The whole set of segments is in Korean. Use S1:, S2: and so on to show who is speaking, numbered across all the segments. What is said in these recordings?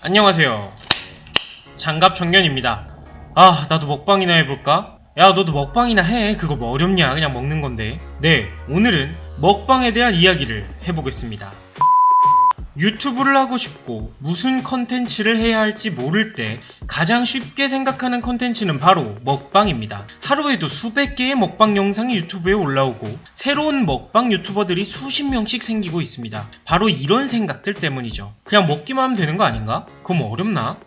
S1: 안녕하세요. 장갑청년입니다. 아, 나도 먹방이나 해볼까? 야, 너도 먹방이나 해. 그거 뭐 어렵냐? 그냥 먹는 건데. 네, 오늘은 먹방에 대한 이야기를 해보겠습니다. 유튜브를 하고 싶고 무슨 컨텐츠를 해야 할지 모를 때 가장 쉽게 생각하는 컨텐츠는 바로 먹방입니다. 하루에도 수백 개의 먹방 영상이 유튜브에 올라오고 새로운 먹방 유튜버들이 수십 명씩 생기고 있습니다. 바로 이런 생각들 때문이죠. 그냥 먹기만 하면 되는 거 아닌가? 그거 뭐 어렵나?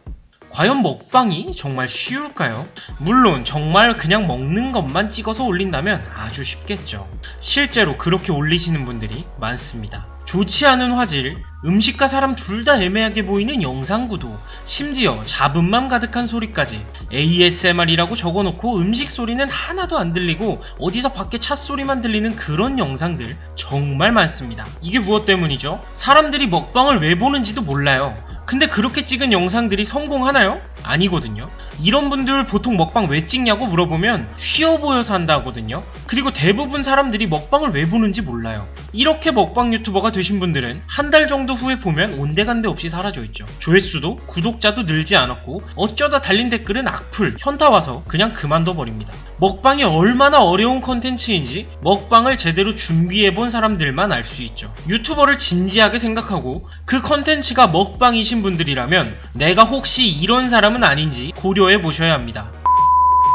S1: 과연 먹방이 정말 쉬울까요? 물론 정말 그냥 먹는 것만 찍어서 올린다면 아주 쉽겠죠. 실제로 그렇게 올리시는 분들이 많습니다. 좋지 않은 화질, 음식과 사람 둘 다 애매하게 보이는 영상 구도, 심지어 잡음만 가득한 소리까지 ASMR이라고 적어놓고 음식 소리는 하나도 안 들리고 어디서 밖에 차 소리만 들리는 그런 영상들 정말 많습니다. 이게 무엇 때문이죠? 사람들이 먹방을 왜 보는지도 몰라요. 근데 그렇게 찍은 영상들이 성공하나요? 아니거든요. 이런 분들 보통 먹방 왜 찍냐고 물어보면 쉬워 보여서 한다 하거든요. 그리고 대부분 사람들이 먹방을 왜 보는지 몰라요. 이렇게 먹방 유튜버가 되신 분들은 한 달 정도 후에 보면 온데간데 없이 사라져 있죠. 조회수도 구독자도 늘지 않았고 어쩌다 달린 댓글은 악플, 현타 와서 그냥 그만둬 버립니다. 먹방이 얼마나 어려운 컨텐츠인지 먹방을 제대로 준비해본 사람들만 알 수 있죠. 유튜버를 진지하게 생각하고 그 컨텐츠가 먹방이신 분들이라면 내가 혹시 이런 사람은 아닌지 고려해 보셔야 합니다.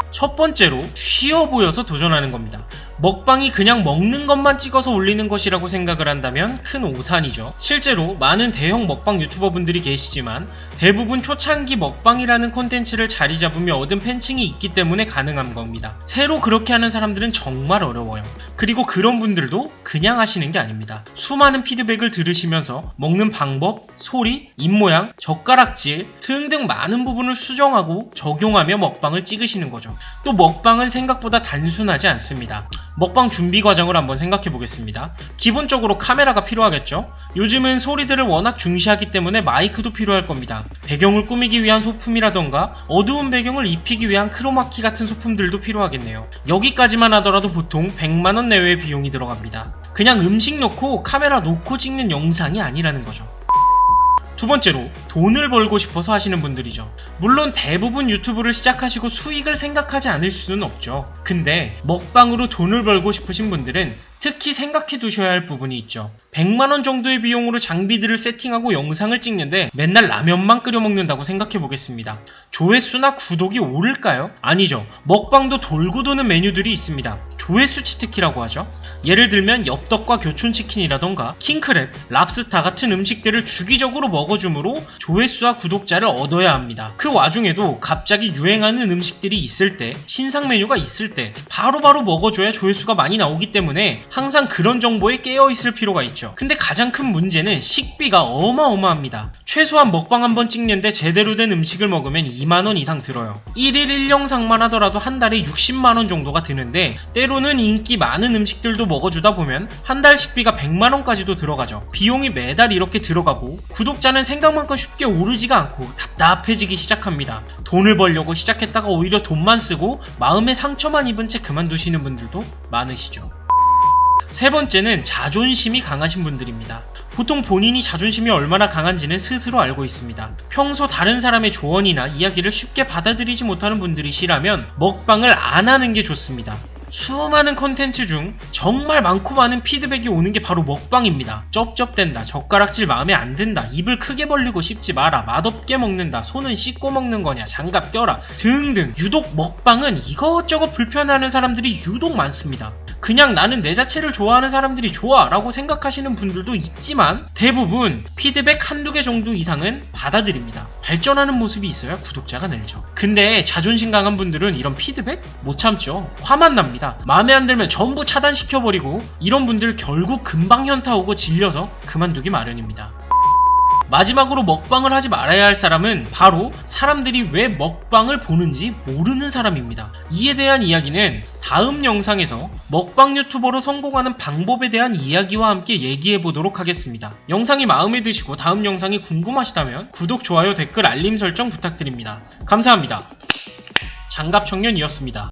S1: 첫 번째로 쉬워 보여서 도전하는 겁니다. 먹방이 그냥 먹는 것만 찍어서 올리는 것이라고 생각을 한다면 큰 오산이죠. 실제로 많은 대형 먹방 유튜버 분들이 계시지만 대부분 초창기 먹방이라는 콘텐츠를 자리 잡으며 얻은 팬층이 있기 때문에 가능한 겁니다. 새로 그렇게 하는 사람들은 정말 어려워요. 그리고 그런 분들도 그냥 하시는 게 아닙니다. 수많은 피드백을 들으시면서 먹는 방법, 소리, 입모양, 젓가락질 등등 많은 부분을 수정하고 적용하며 먹방을 찍으시는 거죠. 또 먹방은 생각보다 단순하지 않습니다. 먹방 준비 과정을 한번 생각해 보겠습니다. 기본적으로 카메라가 필요하겠죠? 요즘은 소리들을 워낙 중시하기 때문에 마이크도 필요할 겁니다. 배경을 꾸미기 위한 소품이라던가 어두운 배경을 입히기 위한 크로마키 같은 소품들도 필요하겠네요. 여기까지만 하더라도 보통 100만원 내외의 비용이 들어갑니다. 그냥 음식 놓고 카메라 놓고 찍는 영상이 아니라는 거죠. 두 번째로 돈을 벌고 싶어서 하시는 분들이죠. 물론 대부분 유튜브를 시작하시고 수익을 생각하지 않을 수는 없죠. 근데 먹방으로 돈을 벌고 싶으신 분들은 특히 생각해 두셔야 할 부분이 있죠. 100만원 정도의 비용으로 장비들을 세팅하고 영상을 찍는데 맨날 라면만 끓여 먹는다고 생각해 보겠습니다. 조회수나 구독이 오를까요? 아니죠. 먹방도 돌고 도는 메뉴들이 있습니다. 조회수 치트키라고 하죠. 예를 들면 엽떡과 교촌치킨이라던가 킹크랩, 랍스타 같은 음식들을 주기적으로 먹어줌으로 조회수와 구독자를 얻어야 합니다. 그 와중에도 갑자기 유행하는 음식들이 있을 때, 신상 메뉴가 있을 때 바로바로 먹어줘야 조회수가 많이 나오기 때문에 항상 그런 정보에 깨어있을 필요가 있죠. 근데 가장 큰 문제는 식비가 어마어마합니다. 최소한 먹방 한번 찍는데 제대로 된 음식을 먹으면 2만원 이상 들어요. 1일 1영상만 하더라도 한 달에 60만원 정도가 드는데 때로는 인기 많은 음식들도 먹어주다 보면 한 달 식비가 100만원까지도 들어가죠. 비용이 매달 이렇게 들어가고 구독자는 생각만큼 쉽게 오르지가 않고 답답해지기 시작합니다. 돈을 벌려고 시작했다가 오히려 돈만 쓰고 마음의 상처만 입은 채 그만두시는 분들도 많으시죠. 세 번째는 자존심이 강하신 분들입니다. 보통 본인이 자존심이 얼마나 강한지는 스스로 알고 있습니다. 평소 다른 사람의 조언이나 이야기를 쉽게 받아들이지 못하는 분들이시라면 먹방을 안 하는 게 좋습니다. 수많은 컨텐츠 중 정말 많고 많은 피드백이 오는 게 바로 먹방입니다. 쩝쩝댄다, 젓가락질 마음에 안 든다, 입을 크게 벌리고 씹지 마라, 맛없게 먹는다, 손은 씻고 먹는 거냐, 장갑 껴라 등등. 유독 먹방은 이것저것 불편해하는 사람들이 유독 많습니다. 그냥 나는 내 자체를 좋아하는 사람들이 좋아 라고 생각하시는 분들도 있지만 대부분 피드백 한두 개 정도 이상은 받아들입니다. 발전하는 모습이 있어야 구독자가 늘죠. 근데 자존심 강한 분들은 이런 피드백 못 참죠. 화만 납니다. 마음에 안 들면 전부 차단시켜버리고 이런 분들 결국 금방 현타 오고 질려서 그만두기 마련입니다. 마지막으로 먹방을 하지 말아야 할 사람은 바로 사람들이 왜 먹방을 보는지 모르는 사람입니다. 이에 대한 이야기는 다음 영상에서 먹방 유튜버로 성공하는 방법에 대한 이야기와 함께 얘기해 보도록 하겠습니다. 영상이 마음에 드시고 다음 영상이 궁금하시다면 구독, 좋아요, 댓글, 알림 설정 부탁드립니다. 감사합니다. 장갑청년이었습니다.